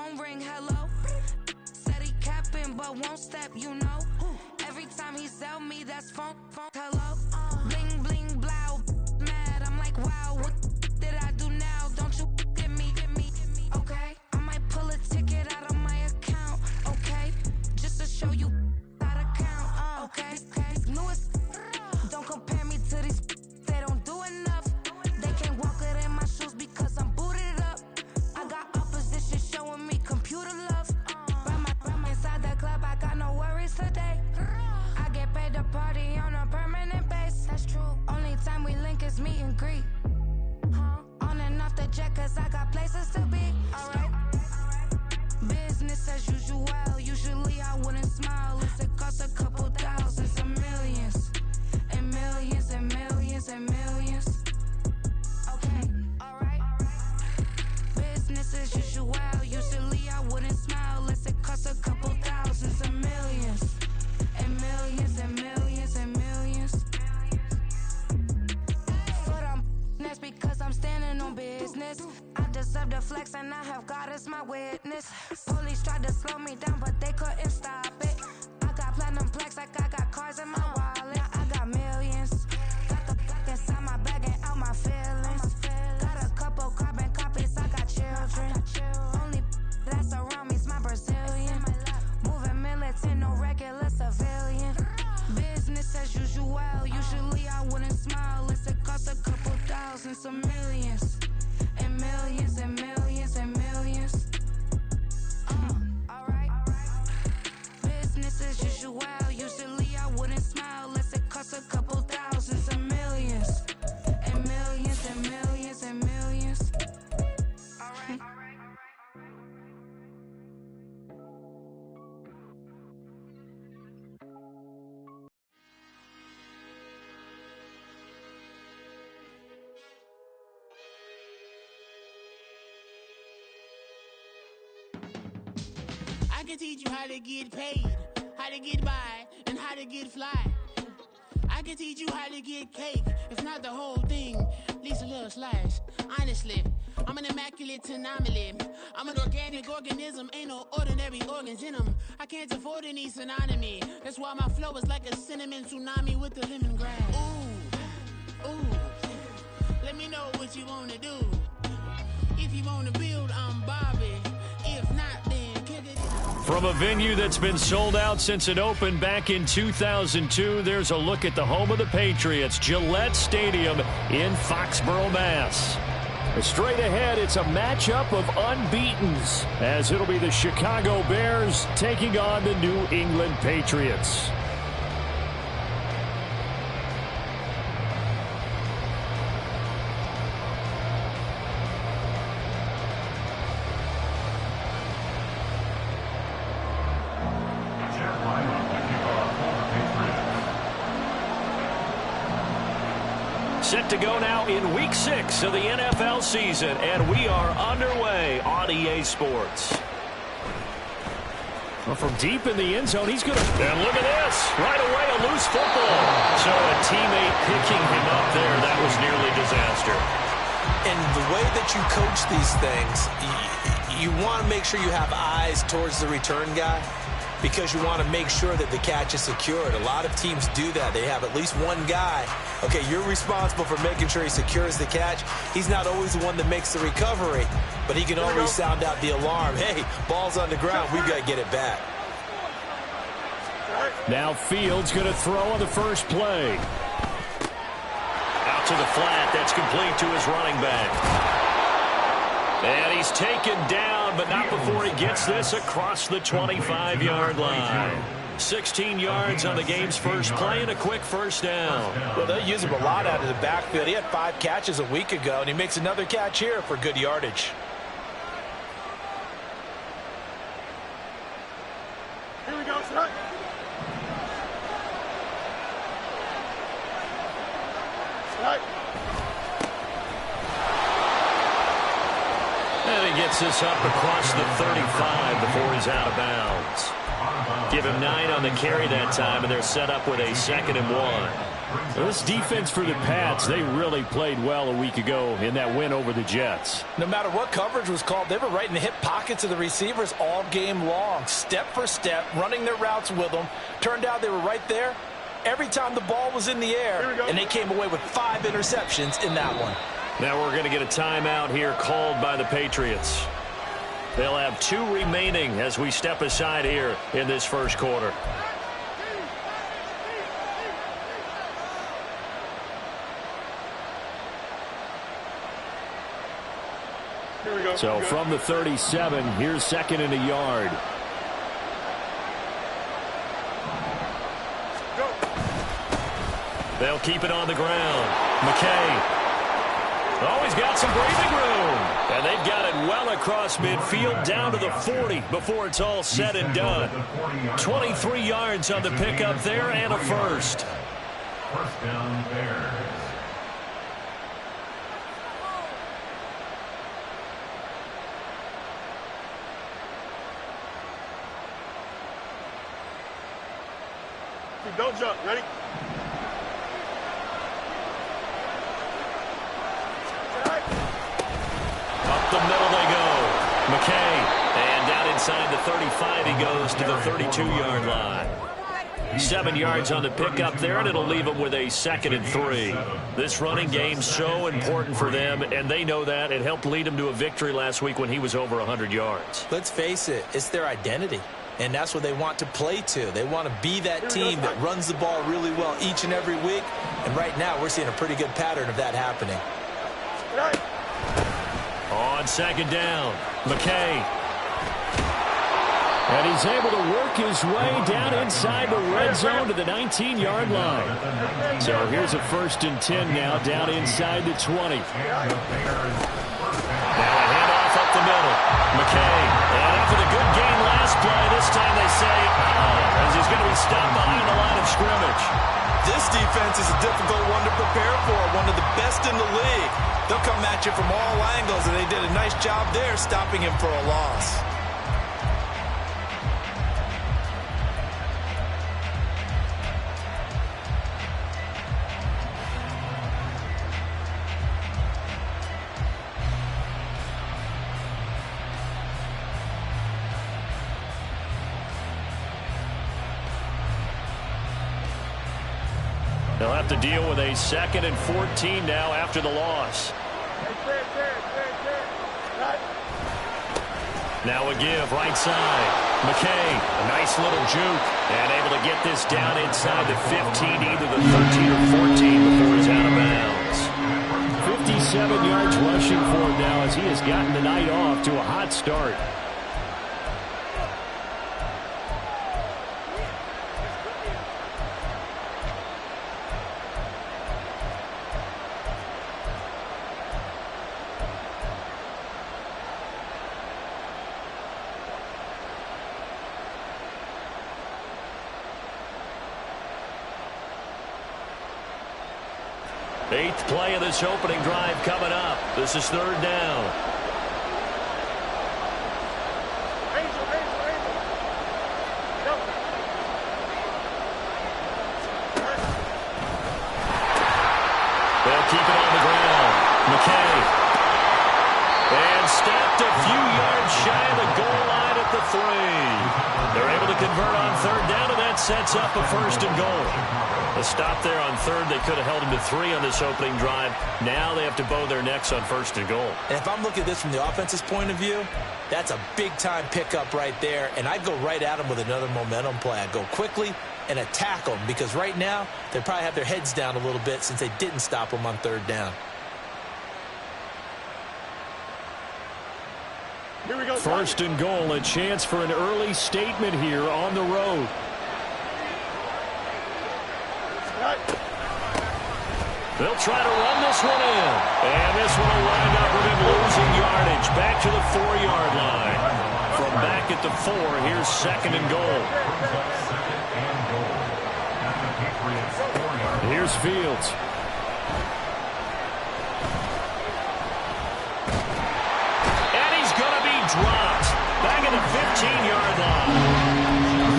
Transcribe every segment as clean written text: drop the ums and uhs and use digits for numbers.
phone ring, hello. Said he capping, but won't step, you know. Every time he sell me, that's phone, hello. Bling, bling, blow, mad. I'm like, wow, what did I do now? Don't you get me, okay? I might pull a ticket out of my account, okay? Just to show you how to count, okay? Newest, don't compare me to these, they don't do enough. They can't walk it in my shoes because I'm booted up. I got opposition showing me computer love. Ram inside the club, I got no worries today. I get paid to party on a permanent base. That's true. Only time we link is meet and greet. On and off the jet, cause I got places to be. Alright. Business as usual. Usually I wouldn't smile. It costs a couple thousands and millions. And millions and millions and millions. Okay, alright. Business as usual. Usually I wouldn't smile. It costs a couple thousands and millions. And millions and millions and millions. But that's because I'm standing on business. I deserve the flex and I have God as my witness. Police tried to slow me down, but they couldn't stop it. I got platinum plaques like I got cars in my wallet. I got millions. Got the fuck inside my bag and out my feelings. Got a couple carbon copies, I got children. Only that's around me's my Brazilian. Moving militant, no regular civilian. Business as usual. Usually I wouldn't smile. It costs a couple thousands of millions. And millions and millions and millions. Alright. Business as usual. Usually I wouldn't smile. It costs a couple thousands of millions. And millions and millions and millions. Alright. I can teach you how to get paid, how to get by, and how to get fly. I can teach you how to get cake, if not the whole thing, at least a little slice. Honestly, I'm an immaculate anomaly. I'm an organic organism, ain't no ordinary organs in them. I can't afford any synonymy. That's why my flow is like a cinnamon tsunami with the lemongrass. Ooh, ooh, let me know what you wanna do. If you wanna build, I'm Bobby. If not, then kick it. From a venue that's been sold out since it opened back in 2002, there's a look at the home of the Patriots, Gillette Stadium in Foxborough, Mass. Straight ahead, it's a matchup of unbeatens, as it'll be the Chicago Bears taking on the New England Patriots. Set to go now in Week 6 of the NFL season, and we are underway on EA Sports. Well, from deep in the end zone, he's going to... And look at this! Right away, a loose football. So a teammate picking him up there, that was nearly disaster. And the way that you coach these things, you want to make sure you have eyes towards the return guy, because you want to make sure that the catch is secured. A lot of teams do that. They have at least one guy. Okay, you're responsible for making sure he secures the catch. He's not always the one that makes the recovery, but he can always sound out the alarm. Hey, ball's on the ground. We've got to get it back. Now Fields going to throw on the first play. Out to the flat. That's complete to his running back. And he's taken down, but not before he gets this across the 25-yard line. 16 yards on the game's first play and a quick first down. Well, they'll use him a lot out of the backfield. He had 5 catches a week ago, and he makes another catch here for good yardage. Here we go, sir. Right. And he gets this up across the 35 before he's out of bounds. Give him 9 on the carry that time, and they're set up with a 2nd and 1. This defense for the Pats, they really played well a week ago in that win over the Jets. No matter what coverage was called, they were right in the hip pockets of the receivers all game long, step for step, running their routes with them. Turned out they were right there every time the ball was in the air, and they came away with 5 interceptions in that one. Now we're going to get a timeout here called by the Patriots. They'll have 2 remaining as we step aside here in this first quarter. So from the 37, here's 2nd and a yard. They'll keep it on the ground. McKay. Oh, he's got some breathing room. And they've got it well across midfield down to the 40 before it's all said and done. 23 yards on the pickup there and a first. First down Bears. Don't jump. Ready? Up the middle they go. McKay. And down inside the 35 he goes to the 32-yard line. 7 yards on the pickup there, and it'll leave them with a 2nd and 3. This running game's so important for them, and they know that. It helped lead them to a victory last week when he was over 100 yards. Let's face it, it's their identity. And that's what they want to play to. They want to be that team that runs the ball really well each and every week. And right now, we're seeing a pretty good pattern of that happening. On 2nd down, McKay. And he's able to work his way down inside the red zone to the 19-yard line. So here's a 1st and 10 now down inside the 20. Now a handoff up the middle. McKay. And after the good gain last play, this time they say, as he's going to be stopped behind the line of scrimmage. This defense is a difficult one to prepare for, one of the best in the league. They'll come at you from all angles, and they did a nice job there stopping him for a loss. They'll have to deal with a 2nd and 14 now after the loss. Now a give right side. McKay, a nice little juke, and able to get this down inside the 15, either the 13 or 14 before he's out of bounds. 57 yards rushing for him now as he has gotten the night off to a hot start. Eighth play of this opening drive coming up. This is 3rd down. They'll keep it on the ground. McKay. And stopped a few yards shy of the goal line at the 3. They're able to convert on 3rd down, and that sets up a 1st and goal. A stop there on 3rd. They could have held him to 3 on this opening drive. Now they have to bow their necks on 1st and goal. And if I'm looking at this from the offense's point of view, that's a big-time pickup right there. And I'd go right at them with another momentum play. I'd go quickly and attack them because right now they probably have their heads down a little bit since they didn't stop them on 3rd down. Here we go. 1st and goal, a chance for an early statement here on the road. They'll try to run this one in. And this one will wind up with him losing yardage. Back to the 4-yard line. From back at the 4, here's 2nd and goal. Here's Fields. And he's going to be dropped. Back at the 15-yard line.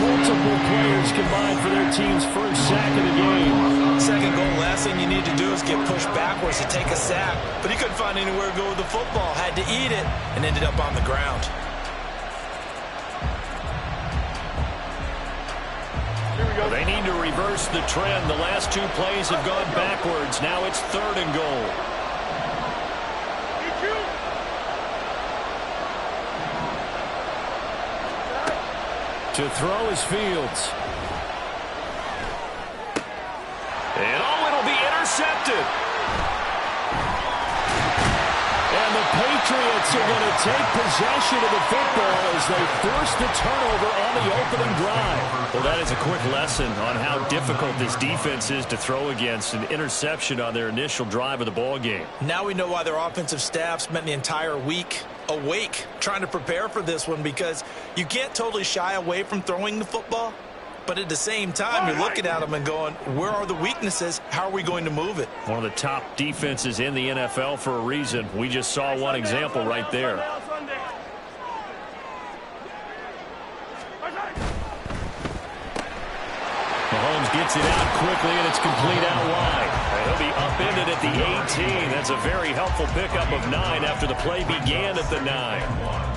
Multiple players combined for their team's first sack of the game. 2nd goal backwards to take a sack, but he couldn't find anywhere to go with the football. Had to eat it and ended up on the ground. They need to reverse the trend. The last two plays have gone backwards. Now it's 3rd and goal. To throw is Fields. And it'll be intercepted. And the Patriots are going to take possession of the football as they force the turnover on the opening drive. Well, that is a quick lesson on how difficult this defense is to throw against. An interception on their initial drive of the ball game. Now we know why their offensive staff spent the entire week awake trying to prepare for this one, because you can't totally shy away from throwing the football. But at the same time, you're looking at them and going, where are the weaknesses? How are we going to move it? One of the top defenses in the NFL for a reason. We just saw one example right there. Mahomes gets it out quickly, and it's complete out wide. And he'll be upended at the 18. That's a very helpful pickup of 9 after the play began at the 9.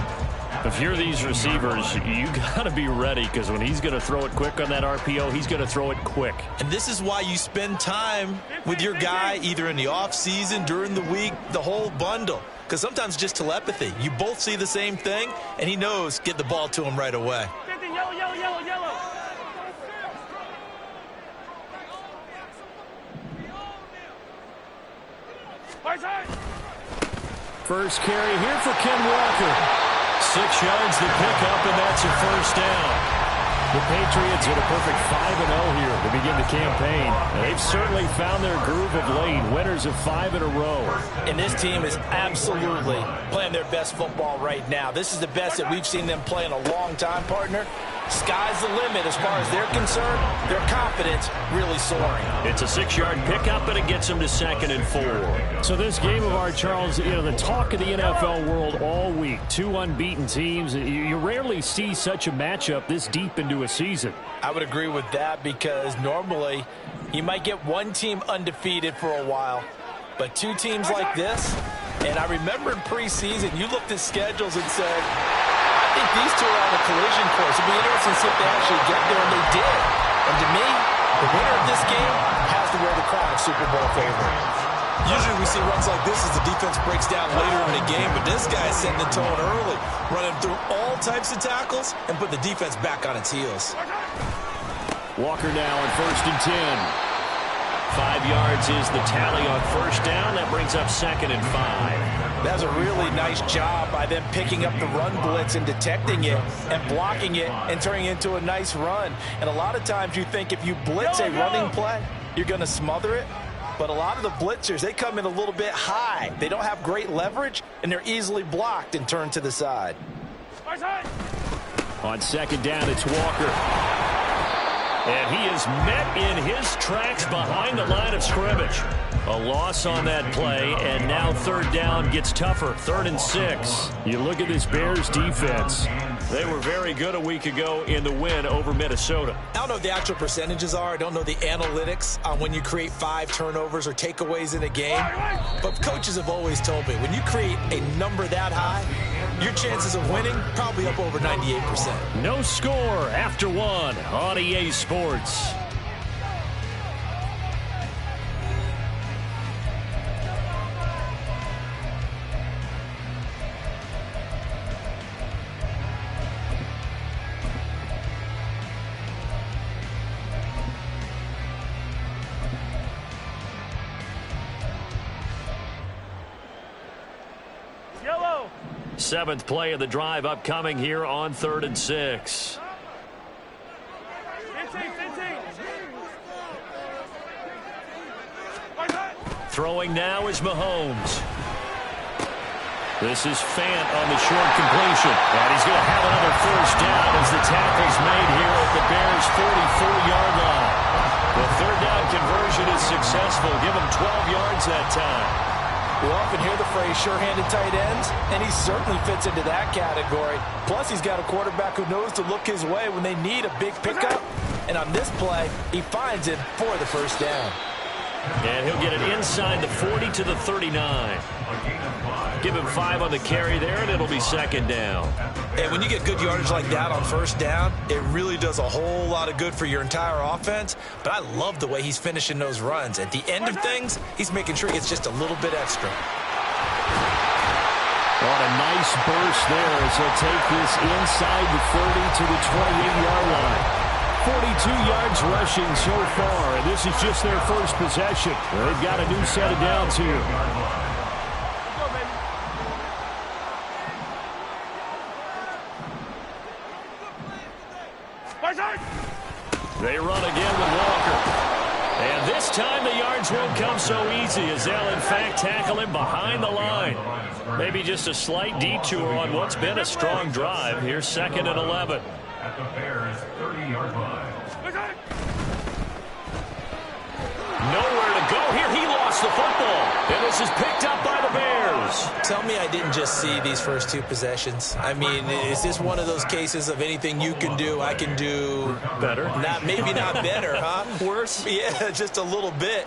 If you're these receivers, you got to be ready, because when he's going to throw it quick on that RPO, he's going to throw it quick. And this is why you spend time with your guy either in the offseason, during the week, the whole bundle. Because sometimes just telepathy. You both see the same thing, and he knows get the ball to him right away. Yellow. First carry here for Ken Walker. 6 yards to pick up, and that's a first down. The Patriots are the perfect 5-0 here to begin the campaign. And they've certainly found their groove of late. Winners of 5 in a row. And this team is absolutely playing their best football right now. This is the best that we've seen them play in a long time, partner. Sky's the limit as far as they're concerned. Their confidence really soaring. It's a 6-yard pickup, and it gets them to 2nd and 4. So this game of ours, Charles, the talk of the NFL world all week. 2 unbeaten teams. You rarely see such a matchup this deep into a season. I would agree with that, because normally you might get one team undefeated for a while, but 2 teams like this. And I remember in preseason, you looked at schedules and said, I think these 2 are on a collision course. It'd be interesting to see if they actually get there, and they did. And to me, the winner of this game has to wear the crown of Super Bowl favorite. Usually we see runs like this as the defense breaks down later in the game, but this guy's setting the tone early, running through all types of tackles and put the defense back on its heels. Walker now on 1st and 10. 5 yards is the tally on first down. That brings up 2nd and 5. That's a really nice job by them picking up the run blitz and detecting it and blocking it and turning it into a nice run. And a lot of times you think if you blitz a running play, you're going to smother it. But a lot of the blitzers, they come in a little bit high. They don't have great leverage, and they're easily blocked and turned to the side. On 2nd down, it's Walker. And he is met in his tracks behind the line of scrimmage. A loss on that play, and now 3rd down gets tougher. 3rd and 6. You look at this Bears defense. They were very good a week ago in the win over Minnesota. I don't know what the actual percentages are. I don't know the analytics on when you create 5 turnovers or takeaways in a game. But coaches have always told me, when you create a number that high, your chances of winning probably up over 98%. No score after 1 on EA Sports. Yellow. 7th play of the drive upcoming here on 3rd and 6. Throwing now is Mahomes. This is Fant on the short completion. And he's going to have another first down as the tackle's made here at the Bears' 44-yard line. The 3rd down conversion is successful. Give him 12 yards that time. We often hear the phrase sure-handed tight ends, and he certainly fits into that category. Plus, he's got a quarterback who knows to look his way when they need a big pickup. And on this play, he finds it for the first down. And he'll get it inside the 40 to the 39. Give him 5 on the carry there, and it'll be second down. And when you get good yardage like that on first down, it really does a whole lot of good for your entire offense. But I love the way he's finishing those runs. At the end of things, he's making sure he gets just a little bit extra. What a nice burst there as he'll take this inside the 30 to the 28-yard line. 42 yards rushing so far, and this is just their first possession. They've got a new set of downs here. They run again with Walker. And this time the yards won't come so easy as they'll in fact tackle him behind the line. Maybe just a slight detour on what's been a strong drive. Here's 2nd and 11. At the Bears' 30-yard line. Nowhere to go here. He lost the football. And this is picked up by the Bears. Tell me I didn't just see these first 2 possessions. I mean, is this one of those cases of anything you can do, I can do better? Maybe not better, huh? Worse? Yeah, just a little bit.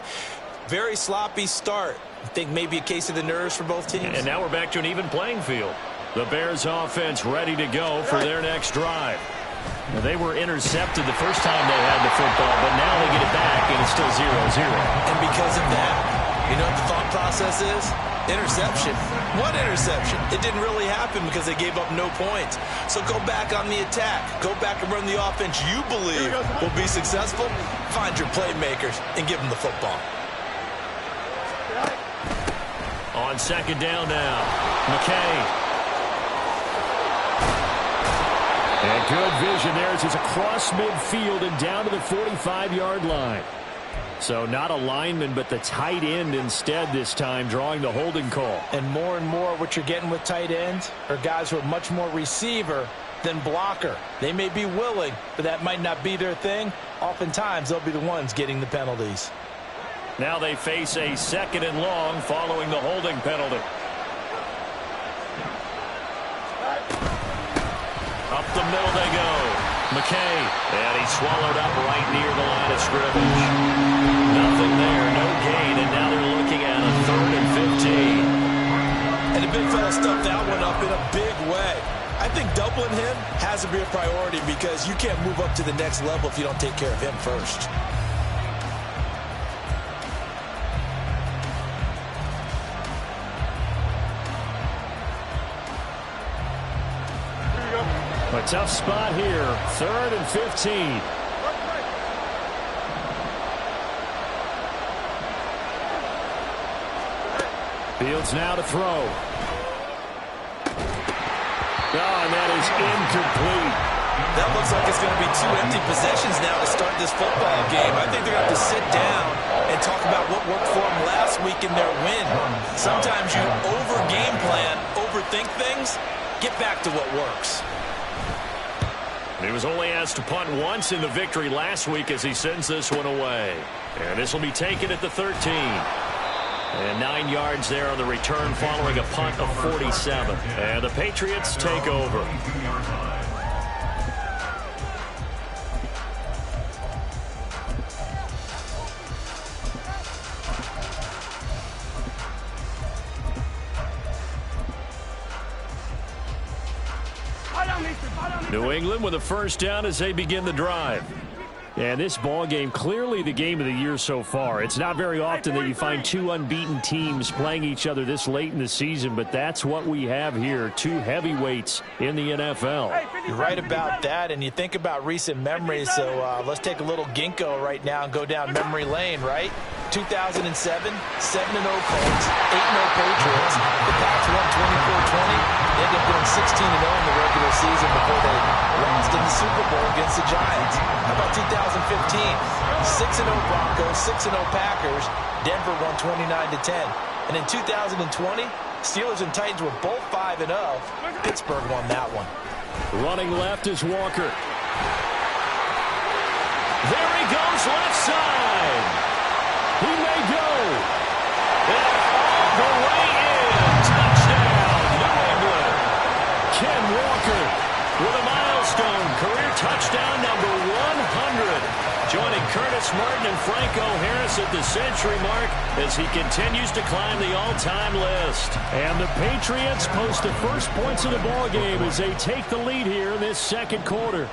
Very sloppy start. I think maybe a case of the nerves for both teams. And now we're back to an even playing field. The Bears offense ready to go for their next drive. Now, they were intercepted the first time they had the football, but now they get it back, and it's still 0-0. And because of that, you know what the thought process is? Interception. What interception? It didn't really happen because they gave up no points. So go back on the attack. Go back and run the offense you believe will be successful. Find your playmakers and give them the football. On 2nd down now, McKay. And good vision there as it's across midfield and down to the 45-yard line. So not a lineman, but the tight end instead this time, drawing the holding call. And more what you're getting with tight ends are guys who are much more receiver than blocker. They may be willing, but that might not be their thing. Oftentimes, they'll be the ones getting the penalties. Now they face a 2nd and long following the holding penalty. Up the middle they go. McKay. And he's swallowed up right near the line of scrimmage. Nothing there, no gain, and now they're looking at a 3rd and 15. And the big fella stuffed that one up in a big way. I think doubling him has to be a priority because you can't move up to the next level if you don't take care of him first. A tough spot here. 3rd and 15. Fields now to throw. And that is incomplete. That looks like it's going to be 2 empty possessions now to start this football game. I think they're going to have to sit down and talk about what worked for them last week in their win. Sometimes you over-game plan, overthink things. Get back to what works. He was only asked to punt once in the victory last week as he sends this one away. And this will be taken at the 13. And 9 yards there on the return following a punt of 47. And the Patriots take over. New England with a first down as they begin the drive. And this ball game, clearly the game of the year so far. It's not very often that you find 2 unbeaten teams playing each other this late in the season, but that's what we have here, 2 heavyweights in the NFL. You're right about that, and you think about recent memories, so let's take a little ginkgo right now and go down memory lane, right? 2007, 7-0 Colts, 8-0 Patriots. The Pats won 24-20. They ended up going 16-0 in the regular season before they lost in the Super Bowl against the Giants. How about 2015? 6-0 Broncos, 6-0 Packers. Denver won 29-10. And in 2020, Steelers and Titans were both 5-0. Pittsburgh won that one. Running left is Walker. There he goes, left side. He may go. And all the way in. Touchdown, New England. Ken Walker with a milestone career touchdown number 100. Joining Curtis Martin and Franco Harris pass at the century mark as he continues to climb the all-time list. And the Patriots post the first points of the ballgame as they take the lead here in this second quarter.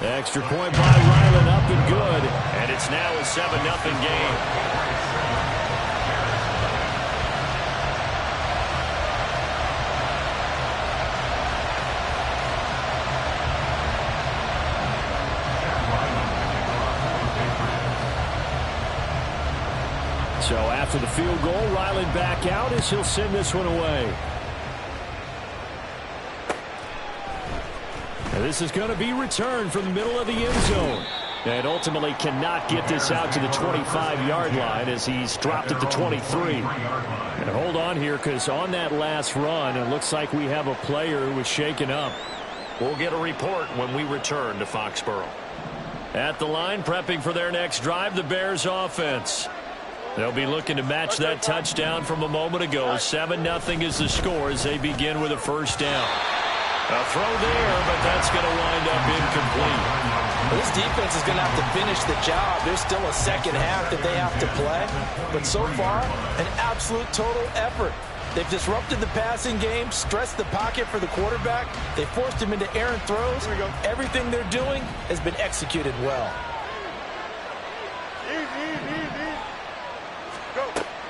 Extra point by Ryland, up and good. And it's now a 7-0 game. So after the field goal, Ryland back out as he'll send this one away. And this is going to be returned from the middle of the end zone. And ultimately cannot get this out to the 25-yard line as he's dropped at the 23. And hold on here, because on that last run, it looks like we have a player who was shaken up. We'll get a report when we return to Foxborough. At the line, prepping for their next drive, the Bears offense. They'll be looking to match that touchdown from a moment ago. 7-0 is the score as they begin with a first down. A throw there, but that's going to wind up incomplete. Well, this defense is going to have to finish the job. There's still a second half that they have to play. But so far, an absolute total effort. They've disrupted the passing game, stressed the pocket for the quarterback. They forced him into errant throws. Everything they're doing has been executed well.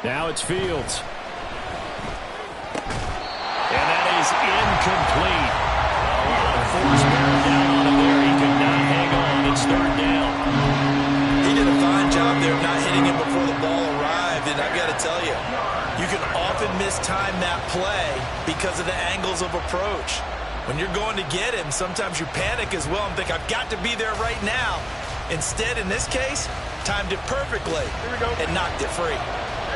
Now it's Fields. And that is incomplete. A lot of force bearing down on him there. He could not hang on. It's third down. He did a fine job there of not hitting him before the ball arrived. And I got to tell you, you can often mistime that play because of the angles of approach. When you're going to get him, sometimes you panic as well and think, I've got to be there right now. Instead, in this case, timed it perfectly and knocked it free.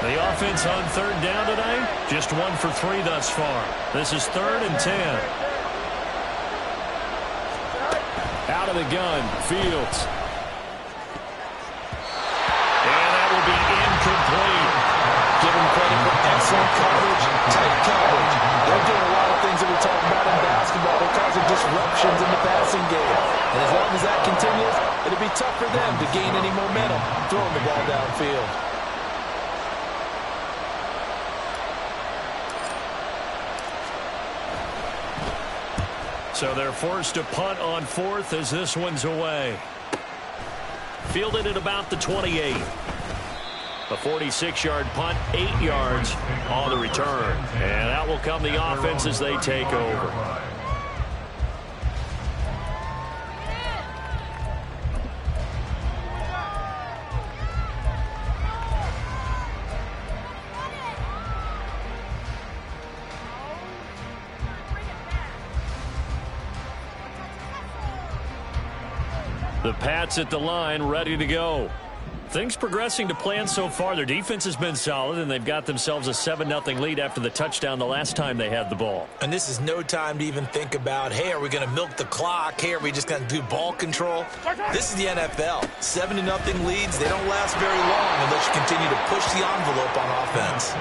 The offense on third down tonight, just 1 for 3 thus far. This is 3rd and 10. Out of the gun, Fields. And that will be incomplete. Give him credit for excellent coverage, tight coverage. They're doing a lot of things that we talk about in basketball. They're causing disruptions in the passing game. And as long as that continues, it'll be tough for them to gain any momentum throwing the ball downfield. So they're forced to punt on 4th as this one's away. Fielded at about the 28. A 46-yard punt, 8 yards on the return. And out will come the offense as they take over. The Pats at the line, ready to go. Things progressing to plan so far. Their defense has been solid, and they've got themselves a 7-0 lead after the touchdown the last time they had the ball. And this is no time to even think about, hey, are we going to milk the clock? Hey, are we just going to do ball control? This is the NFL. 7-0 leads, they don't last very long unless you continue to push the envelope on offense.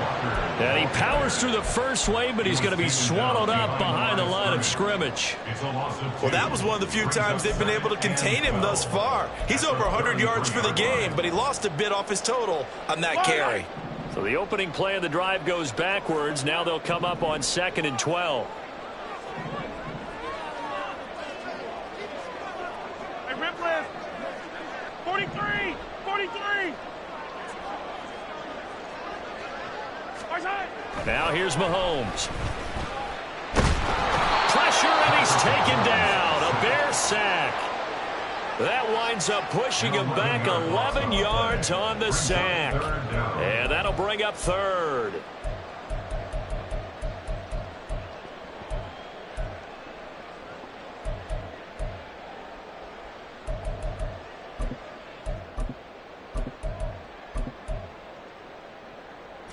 And he powers through the first wave, but he's going to be swallowed up behind the line of scrimmage. Well, that was one of the few times they've been able to contain him thus far. He's over 100 yards for the game, but he lost a bit off his total on that carry. So the opening play of the drive goes backwards. Now they'll come up on 2nd and 12. Hey, Ripley! 43! 43! Now here's Mahomes. Pressure, and he's taken down. A Bear sack. That winds up pushing him back 11 yards on the sack. And that'll bring up 3rd.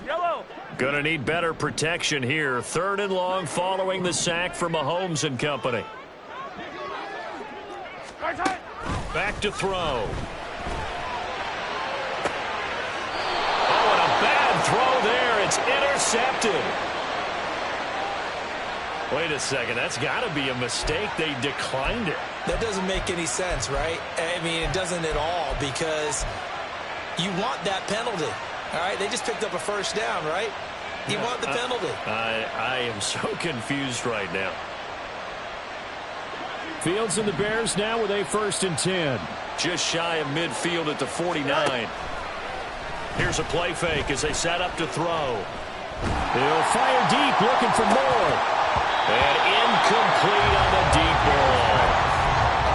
Yellow. Gonna need better protection here. 3rd and long following the sack from Mahomes and company. Back to throw. Oh, and a bad throw there. It's intercepted. Wait a second. That's got to be a mistake. They declined it. That doesn't make any sense, right? I mean, it doesn't at all, because you want that penalty. All right, they just picked up a first down, right? You want the penalty. I am so confused right now. Fields and the Bears now with a 1st and 10. Just shy of midfield at the 49. Here's a play fake as they set up to throw. They'll fire deep, looking for more. And incomplete on the deep ball.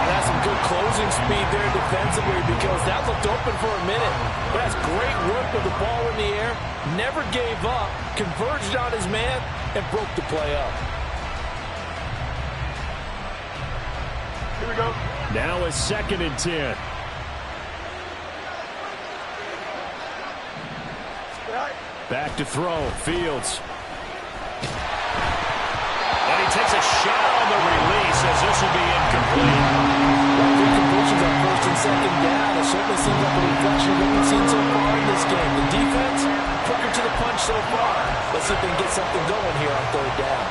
That's some good closing speed there defensively, because that looked open for a minute. That's great work with the ball in the air. Never gave up, converged on his man, and broke the play up. Here we go. Now a 2nd and 10. Back to throw. Fields. And he takes a shot on the release as this will be incomplete. Good completions on 1st and 2nd down. It certainly seems like a reflection of what we've seen so far in this game. The defense, quicker to the punch so far. Let's see if they can get something going here on 3rd down.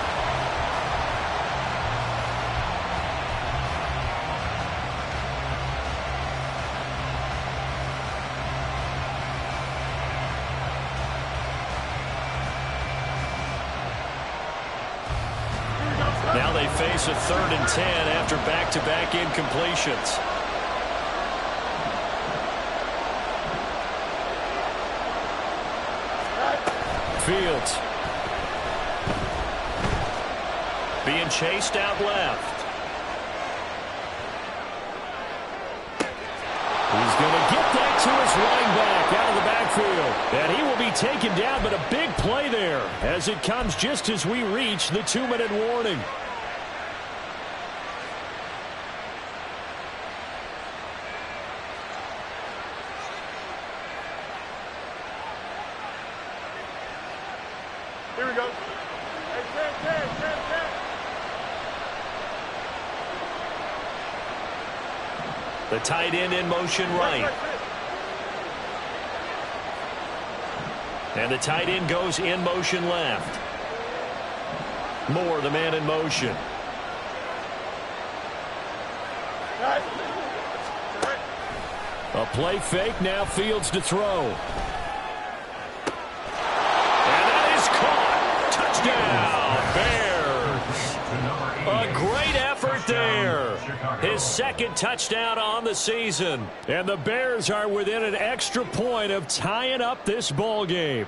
Now they face a 3rd and 10 after back-to-back incompletions. Fields. Being chased out left. He's going to get that to his running back out of the backfield. And he will be taken down, but a big play there as it comes just as we reach the 2-minute warning. Here we go. Hey, 10. The tight end in motion right. And the tight end goes in motion left. Moore, the man in motion. A play fake, now Fields to throw. And that is caught. Touchdown, Bears. A great effort there. His 2nd touchdown on the season. And the Bears are within an extra point of tying up this ball game.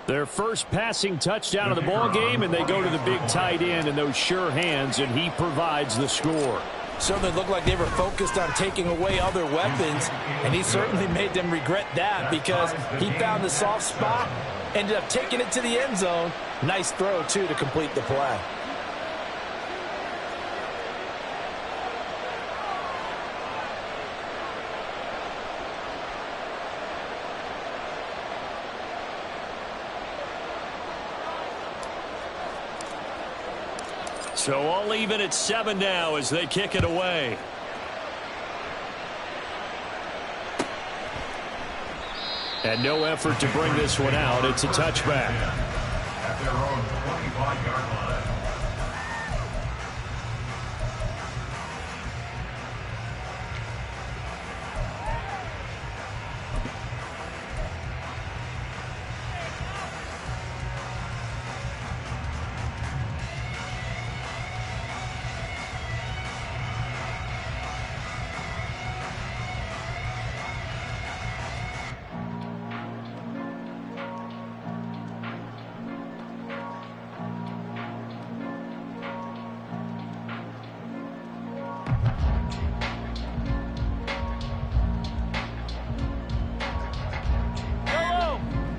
Their first passing touchdown of the ball game, and they go to the big tight end in those sure hands, and he provides the score. Certainly looked like they were focused on taking away other weapons, and he certainly made them regret that, because he found the soft spot, ended up taking it to the end zone. Nice throw, too, to complete the play. So all even at 7 now as they kick it away. And no effort to bring this one out. It's a touchback. At their own 25-yard line.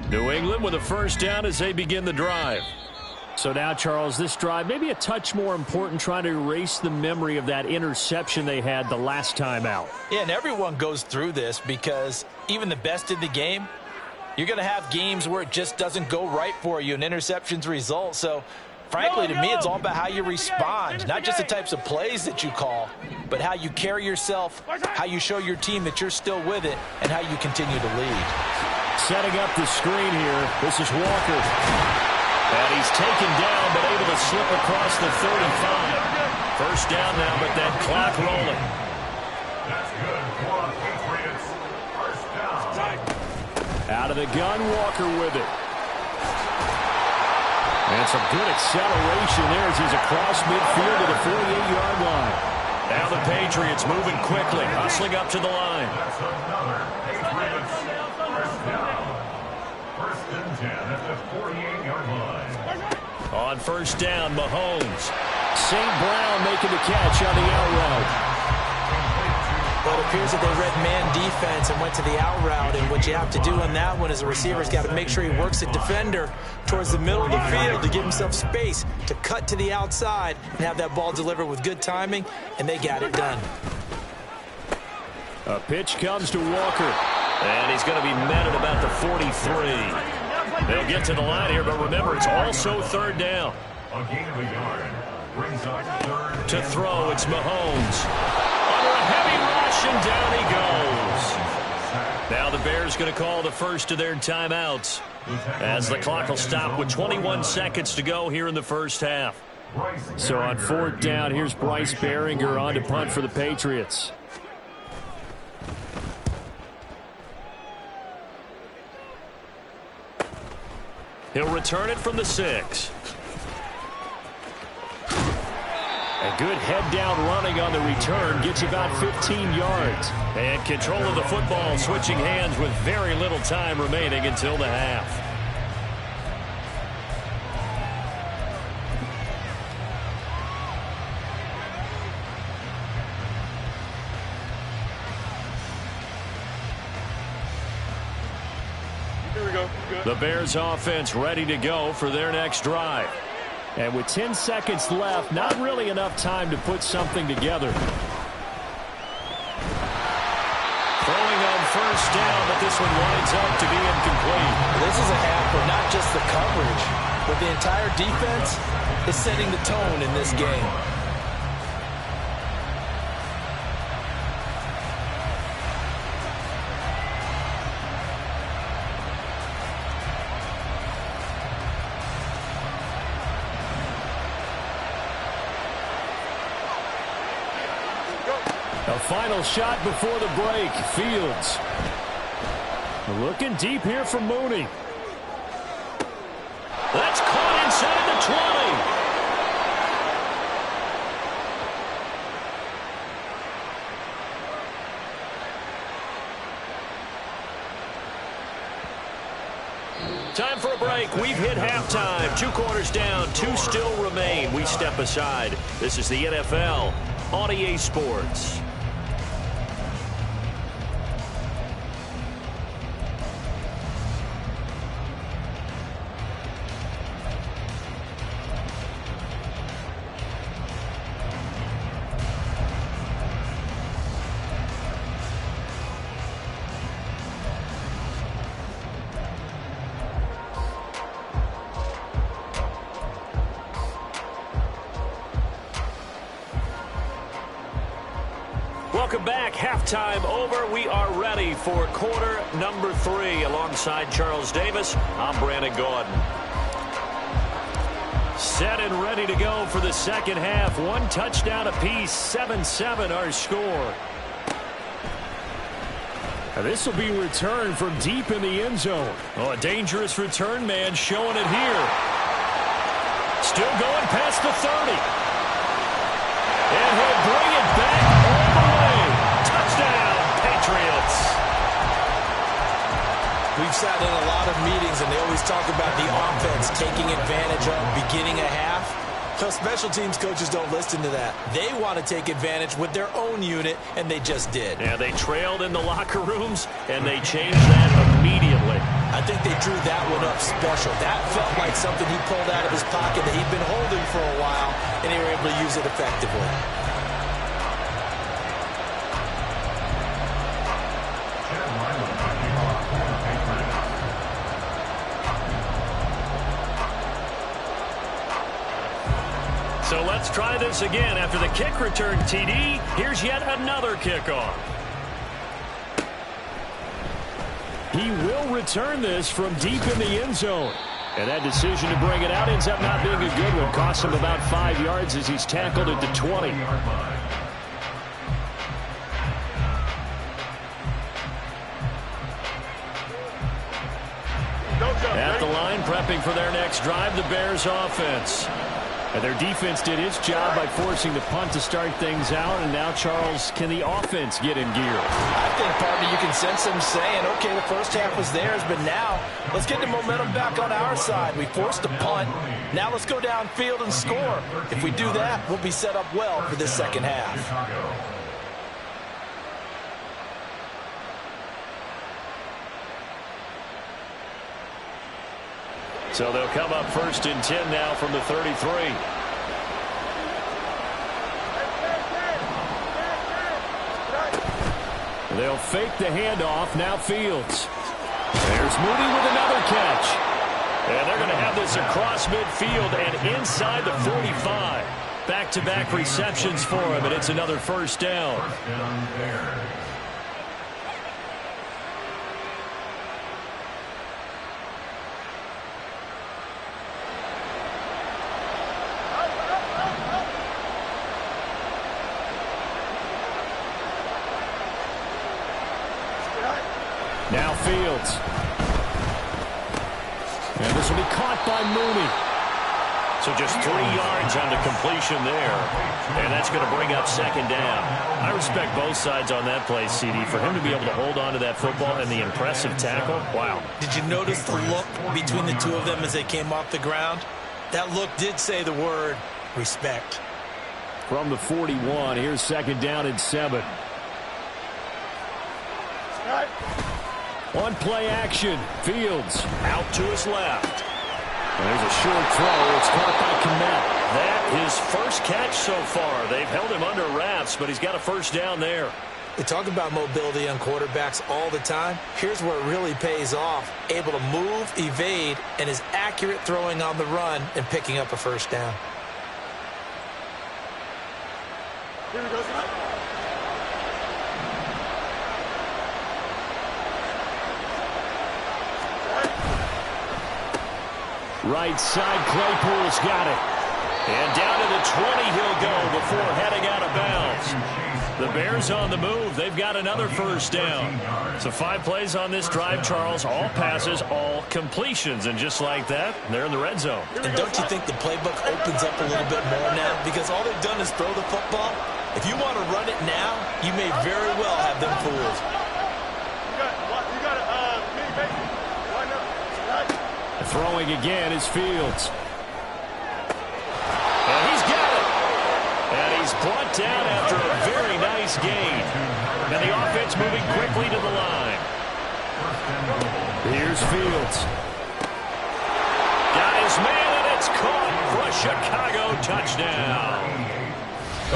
New England with a first down as they begin the drive. So now, Charles, this drive maybe a touch more important, trying to erase the memory of that interception they had the last time out. Yeah, and everyone goes through this, because even the best in the game, you're going to have games where it just doesn't go right for you, and interceptions result. So, frankly, to me, it's all about how you respond, not just the types of plays that you call, but how you carry yourself, how you show your team that you're still with it, and how you continue to lead. Setting up the screen here. This is Walker. And he's taken down, but able to slip across the 35. First down now, but that clock rolling. That's good for Patriots. First down. Out of the gun, Walker with it. And some good acceleration there as he's across midfield to the 48-yard line. Now the Patriots moving quickly, hustling up to the line. That's another Patriots first down. First and 10 at the 48-yard line. On first down, Mahomes. St. Brown making the catch on the out route. Well, it appears that they read man defense and went to the out route, and what you have to do on that one is the receiver's got to make sure he works the defender towards the middle of the field to give himself space to cut to the outside and have that ball delivered with good timing, and they got it done. A pitch comes to Walker, and he's going to be met at about the 43. They'll get to the line here, but remember, it's also third down. A gain of a yard brings up third. To throw, it's Mahomes. Under a heavy rush, and down he goes. Now the Bears going to call the first of their timeouts as the clock will stop with 21 seconds to go here in the first half. So on fourth down, here's Bryce Behringer on to punt for the Patriots. He'll return it from the 6. A good head-down running on the return gets about 15 yards. And control of the football switching hands with very little time remaining until the half. Here we go. Good. The Bears offense ready to go for their next drive. And with 10 seconds left, not really enough time to put something together. Throwing on first down, but this one winds up to be incomplete. This is a half where not just the coverage, but the entire defense is setting the tone in this game. A final shot before the break. Fields. Looking deep here for Mooney. That's caught inside the 20. Time for a break. We've hit halftime. 2 quarters down. 2 still remain. We step aside. This is the NFL on EA Sports. Welcome back. Halftime over. We are ready for quarter number 3. Alongside Charles Davis, I'm Brandon Gordon. Set and ready to go for the second half. 1 touchdown apiece. 7-7 our score. Now this will be returned from deep in the end zone. Oh, a dangerous return man showing it here. Still going past the 30. And he'll bring it back all the way. Touchdown, Patriots. We've sat in a lot of meetings, and they always talk about the offense taking advantage of beginning a half. So special teams coaches don't listen to that. They want to take advantage with their own unit, and they just did. Yeah, they trailed in the locker rooms, and they changed that immediately. I think they drew that one up special. That felt like something he pulled out of his pocket that he'd been holding for a while, and they were able to use it effectively. So let's try this again. After the kick return TD, here's yet another kickoff. He will return this from deep in the end zone. And that decision to bring it out ends up not being a good one. Costs him about 5 yards as he's tackled at the 20. At the line, prepping for their next drive, the Bears offense. And their defense did its job by forcing the punt to start things out. And now, Charles, can the offense get in gear? I think, partner, you can sense them saying, okay, the first half was theirs, but now let's get the momentum back on our side. We forced a punt. Now let's go downfield and score. If we do that, we'll be set up well for this second half. So they'll come up 1st and 10 now from the 33. They'll fake the handoff. Now Fields. There's Moody with another catch. And they're going to have this across midfield and inside the 45. Back-to-back receptions for him, and it's another first down. Now Fields. And this will be caught by Mooney. So just 3 yards on the completion there. And that's going to bring up 2nd down. I respect both sides on that play, CD. For him to be able to hold on to that football and the impressive tackle, wow. Did you notice the look between the two of them as they came off the ground? That look did say the word respect. From the 41, here's 2nd down and 7. One play action. Fields out to his left. There's a short throw. It's caught by Kmet. That his first catch so far. They've held him under wraps, but he's got a first down there. We talk about mobility on quarterbacks all the time. Here's where it really pays off. Able to move, evade, and is accurate throwing on the run and picking up a first down. Here we go. Right side, Claypool's got it. And down to the 20 he'll go before heading out of bounds. The Bears on the move. They've got another first down. So 5 plays on this drive, Charles. All passes, all completions. And just like that, they're in the red zone. And don't you think the playbook opens up a little bit more now? Because all they've done is throw the football. If you want to run it now, you may very well have them fooled. Throwing again is Fields. And he's got it. And he's brought down after a very nice gain. And the offense moving quickly to the line. Here's Fields. Got his man, and it's caught for a Chicago touchdown.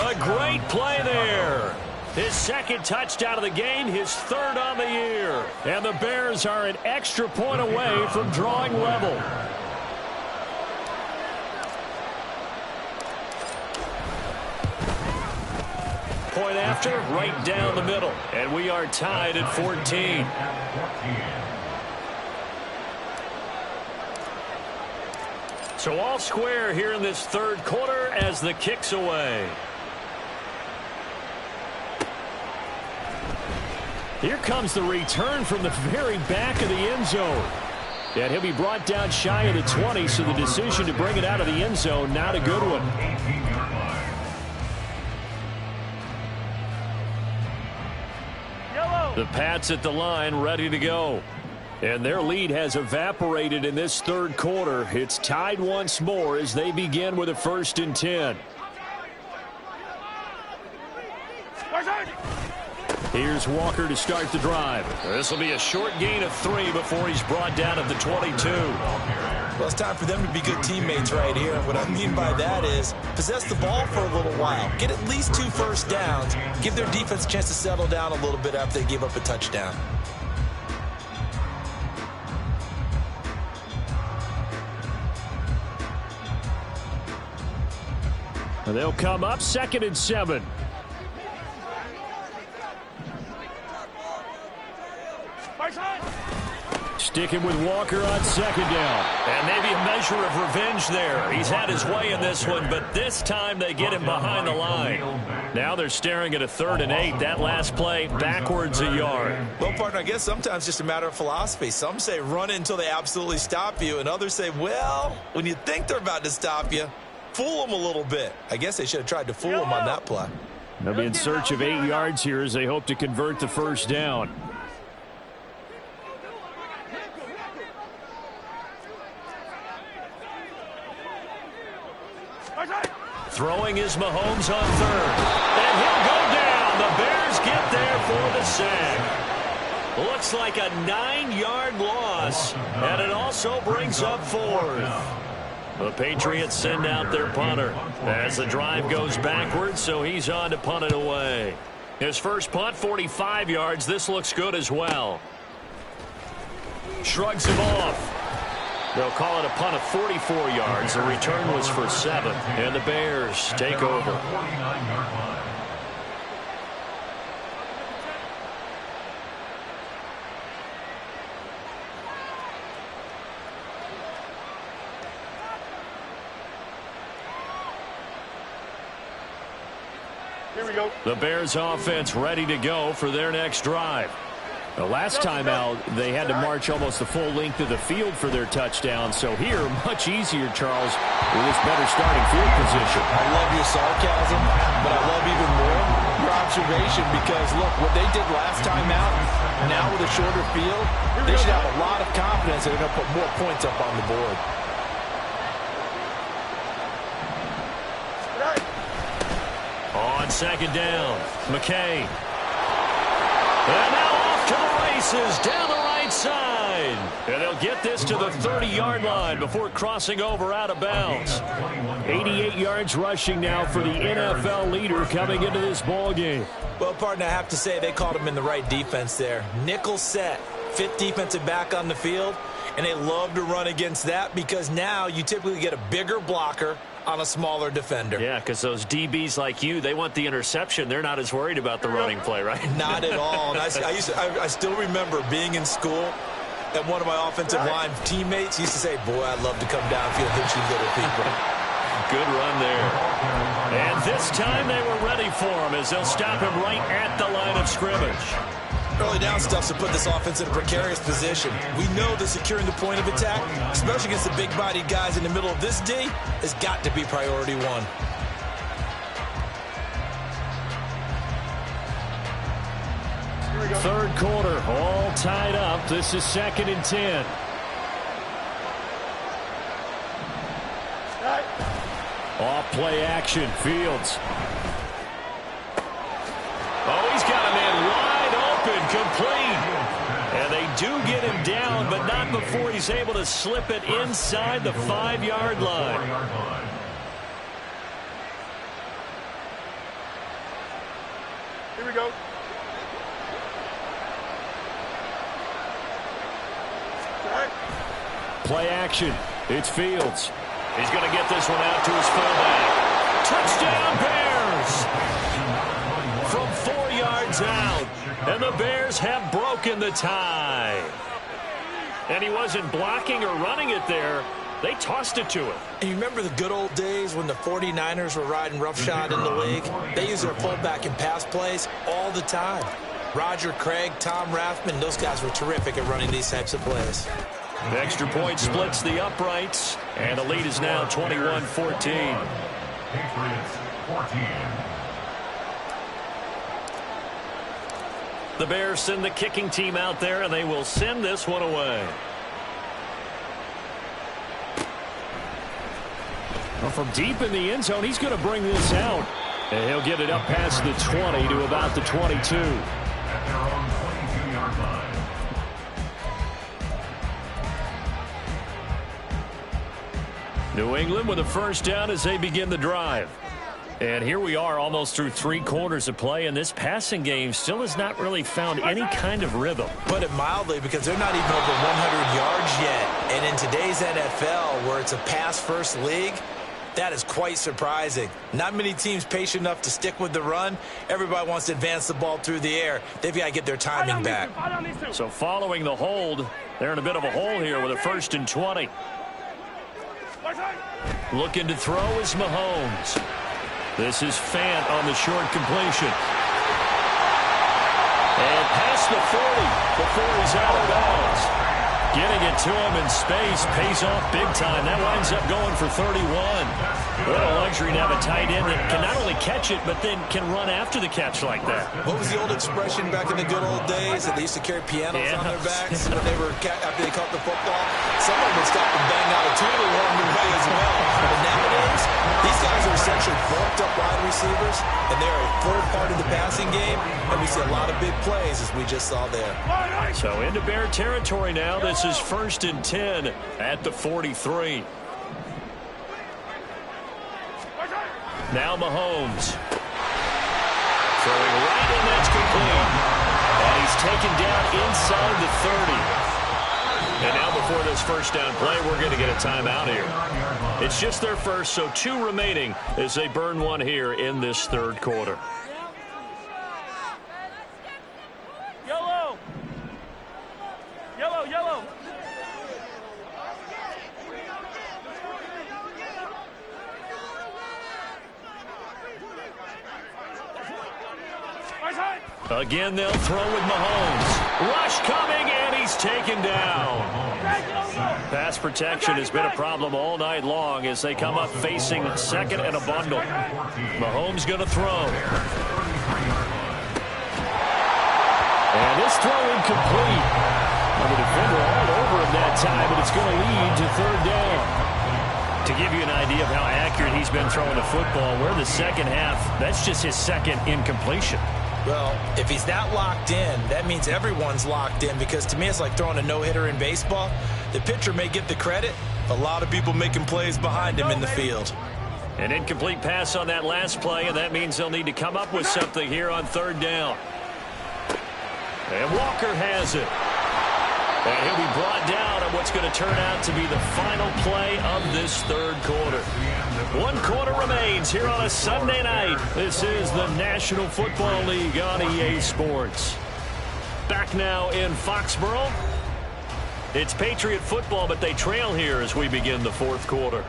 A great play there. His 2nd touchdown of the game, his 3rd on the year. And the Bears are an extra point away from drawing level. Point after, right down the middle. And we are tied at 14. So all square here in this 3rd quarter as the kick's away. Here comes the return from the very back of the end zone. And he'll be brought down shy of the 20, so the decision to bring it out of the end zone, not a good one. The Pats at the line, ready to go. And their lead has evaporated in this 3rd quarter. It's tied once more as they begin with a 1st and 10. Here's Walker to start the drive. This will be a short gain of 3 before he's brought down at the 22. Well, it's time for them to be good teammates right here. And what I mean by that is possess the ball for a little while. Get at least 2 first downs. Give their defense a chance to settle down a little bit after they give up a touchdown. And they'll come up 2nd and 7. Sticking with Walker on second down. And maybe a measure of revenge there. He's had his way in this one, but this time they get him behind the line. Now they're staring at a 3rd and 8. That last play, backwards a yard. Well, partner, I guess sometimes just a matter of philosophy. Some say run it until they absolutely stop you, and others say, well, when you think they're about to stop you, fool them a little bit. I guess they should have tried to fool them on that play. They'll be in search of 8 yards here as they hope to convert the first down. Throwing is Mahomes on 3rd. And he'll go down. The Bears get there for the sack. Looks like a 9-yard loss. And it also brings up 4th. The Patriots send out their punter as the drive goes backwards, so he's on to punt it away. His first punt, 45 yards. This looks good as well. Shrugs him off. They'll call it a punt of 44 yards. The return was for 7, and the Bears take over. 49-yard line. Here we go. The Bears offense ready to go for their next drive. The last time out, they had to march almost the full length of the field for their touchdown. So here, much easier, Charles, with this better starting field position. I love your sarcasm, but I love even more your observation because, look, what they did last time out, now with a shorter field, they should have a lot of confidence that they're going to put more points up on the board. On second down, McKay. And now off to the races down the right side. And they'll get this to the 30-yard line before crossing over out of bounds. 88 yards rushing now for the NFL leader coming into this ball game. Well, partner, I have to say they caught him in the right defense there. Nickel set, 5th defensive back on the field, and they love to run against that because now you typically get a bigger blocker on a smaller defender. Yeah, because those DBs like you, they want the interception. They're not as worried about the running play, right? Not at all. And I still remember being in school, and one of my offensive line teammates used to say, boy, I'd love to come downfield and hit you little people. Good run there. And this time they were ready for him as they'll stop him right at the line of scrimmage. Early down stuff to put this offense in a precarious position. We know that securing the point of attack, especially against the big-bodied guys in the middle of this D, has got to be priority 1. Third quarter, all tied up. This is 2nd and 10. Off play action, Fields. Oh, he's got a man wide open, complete. And they do get him down, but not before he's able to slip it inside the 5-yard line. Here we go. Play action. It's Fields. He's going to get this one out to his fullback. Touchdown, Bears! From 4 yards out. And the Bears have broken the tie. And he wasn't blocking or running it there. They tossed it to him. And you remember the good old days when the 49ers were riding roughshod in the league? They used their fullback in pass plays all the time. Roger Craig, Tom Rathman, those guys were terrific at running these types of plays. The extra point splits the uprights, and the lead is now 21-14. Patriots 14. The Bears send the kicking team out there, and they will send this one away. Well, from deep in the end zone, he's going to bring this out. And he'll get it up past the 20 to about the 22. At their own 22-yard line. New England with a first down as they begin the drive. And here we are almost through 3 quarters of play, and this passing game still has not really found any kind of rhythm. Put it mildly, because they're not even over 100 yards yet. And in today's NFL, where it's a pass-first league, that is quite surprising. Not many teams patient enough to stick with the run. Everybody wants to advance the ball through the air. They've got to get their timing back. So following the hold, They're in a bit of a hole here with a 1st and 20. Looking to throw is Mahomes. This is Fant on the short completion. And past the 40 before he's out of bounds. Getting it to him in space pays off big time. That winds up going for 31. What a luxury to have a tight end that can not only catch it, but then can run after the catch like that. What was the old expression back in the good old days that they used to carry pianos on their backs when they were after they caught the football? Someone would stop and bang out a tune along the way as well. But nowadays, these guys are essentially bulked up wide receivers, and they're a full part of the passing game, and we see a lot of big plays as we just saw there. So into Bear territory now. This is 1st and 10 at the 43. Now Mahomes. Throwing right, and that's complete. And he's taken down inside the 30. And now before this first down play, we're going to get a timeout here. It's just their first, so 2 remaining as they burn one here in this 3rd quarter. Yellow! Yellow, yellow! Again, they'll throw with Mahomes. Rush coming, and he's taken down. Pass protection has been a problem all night long as they come up facing 2nd and a bundle. Mahomes going to throw. And this throw incomplete. The defender all over him that time, but it's going to lead to 3rd down. To give you an idea of how accurate he's been throwing the football, we're the second half. That's just his 2nd incompletion. Well, if he's that locked in, that means everyone's locked in, because to me it's like throwing a no-hitter in baseball. The pitcher may get the credit. A lot of people making plays behind him in the field. An incomplete pass on that last play, and that means they'll need to come up with something here on 3rd down. And Walker has it. And he'll be brought down on what's going to turn out to be the final play of this 3rd quarter. 1 quarter remains here on a Sunday night. This is the National Football League on EA Sports. Back now in Foxborough. It's Patriot football, but they trail here as we begin the 4th quarter.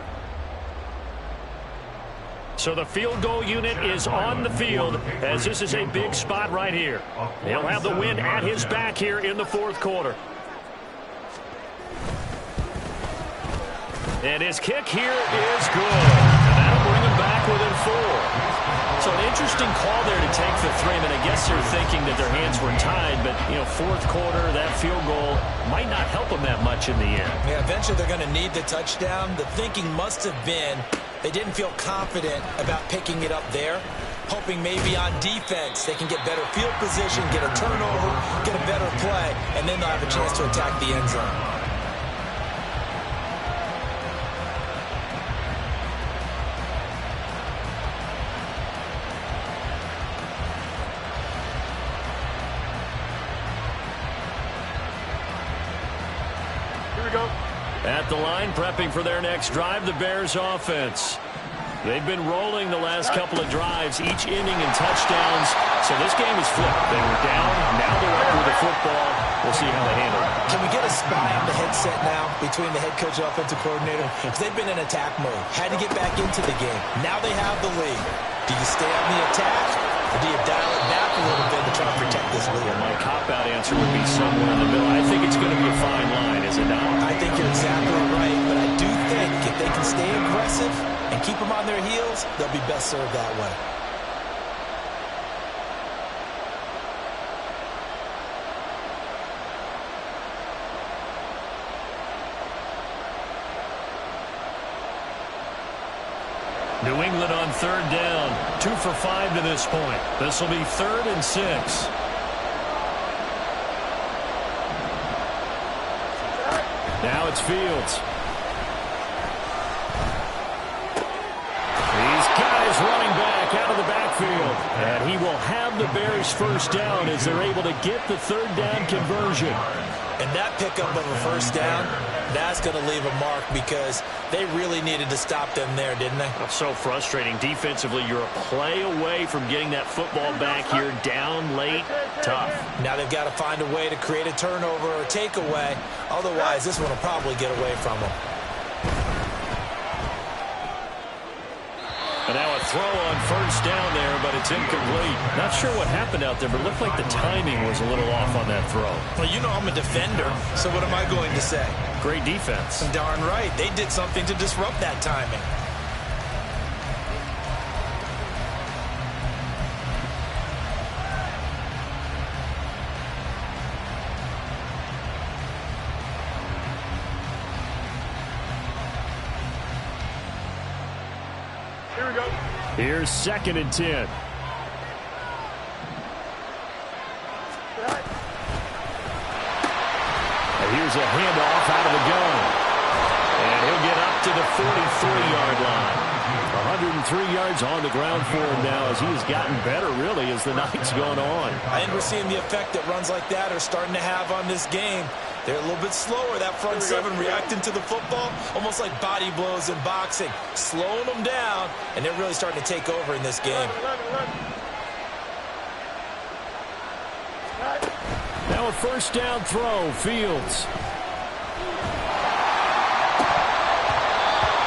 So the field goal unit is on the field as this is a big spot right here. He'll have the wind at his back here in the 4th quarter. And his kick here is good. And that'll bring him back within 4. So an interesting call there to take the 3. I mean, I guess they're thinking that their hands were tied, but, 4th quarter, that field goal might not help them that much in the end. Yeah, eventually they're going to need the touchdown. The thinking must have been they didn't feel confident about picking it up there, hoping maybe on defense they can get better field position, get a turnover, get a better play, and then they'll have a chance to attack the end zone. At the line, prepping for their next drive, the Bears offense. They've been rolling the last couple of drives, each inning in touchdowns. So this game is flipped. They were down, now they're up with the football. We'll see how they handle it. Can we get a spy on the headset now between the head coach and offensive coordinator? Because they've been in attack mode. Had to get back into the game. Now they have the lead. Do you stay on the attack, or do you dial it back a little bit to try to protect this lead? Well, my cop-out answer would be somewhere in the middle. I think it's going to be a fine line, is it not? I think you're exactly right, but I do think if they can stay aggressive and keep them on their heels, they'll be best served that way. New England on 3rd down. 2 for 5 to this point. This will be 3rd and 6. Now it's Fields. These guys running back out of the backfield. And he will have the Bears first down as they're able to get the 3rd down conversion. And that pickup of a first down That's going to leave a mark because they really needed to stop them there, didn't they? That's so frustrating. Defensively, you're a play away from getting that football back here, down late, tough. Now they've got to find a way to create a turnover or takeaway. Otherwise, this one will probably get away from them. And now a throw on first down there, but it's incomplete. Not sure what happened out there, but it looked like the timing was a little off on that throw. Well, you know I'm a defender, so what am I going to say? Great defense. Darn right. They did something to disrupt that timing. Here we go. Here's 2nd and 10. Here's a handoff out of the gun. And he'll get up to the 43-yard line. 103 yards on the ground for him now as he has gotten better, really, as the night's gone on. And we're seeing the effect that runs like that are starting to have on this game. They're a little bit slower, that front seven reacting to the football, almost like body blows in boxing, slowing them down, and they're really starting to take over in this game. Now a first down throw, Fields.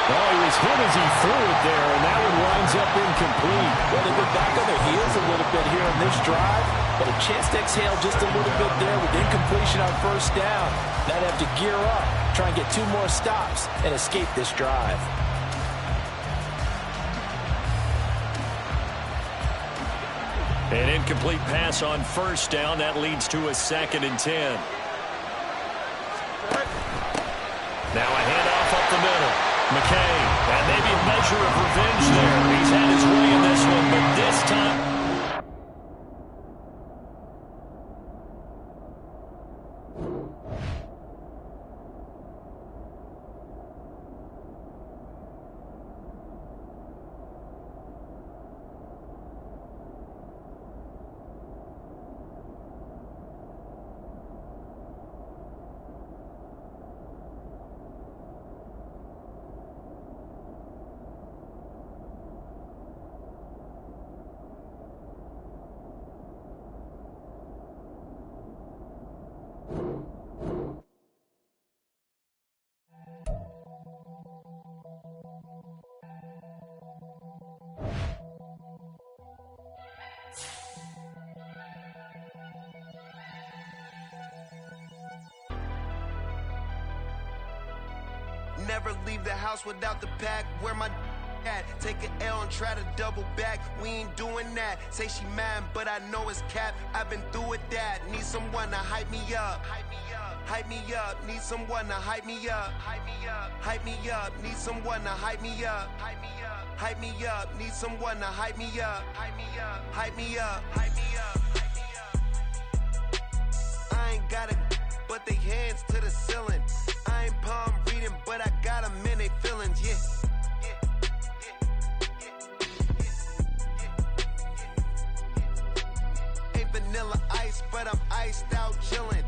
Oh, he was hit as he threw it there, and that one winds up incomplete. Well, they've been back on their heels a little bit here on this drive, but a chance to exhale just a little bit there with incompletion on first down. Now they have to gear up, try and get 2 more stops, and escape this drive. An incomplete pass on first down. That leads to a 2nd and 10. Now a handoff up the middle. McKay, and maybe a measure of revenge there. He's had his way in this one, but this time... Never leave the house without the pack. Where my at? Take an L and try to double back. We ain't doing that. Say she mad, but I know it's cap. I've been through with that. Need someone to hype me up. Hype me up. Hype me up. Need someone to hype me up. Hype me up. Hype me up. Need someone to hype me up. Hype me up. Hype me up. Need someone to hype me up. Hype me up. Hype me up. Hype me up. Hype me up. I ain't got it, but they hands to the ceiling. I ain't palm reading, but I got them in they feelings, yeah. Ain't vanilla ice, but I'm iced out chillin'.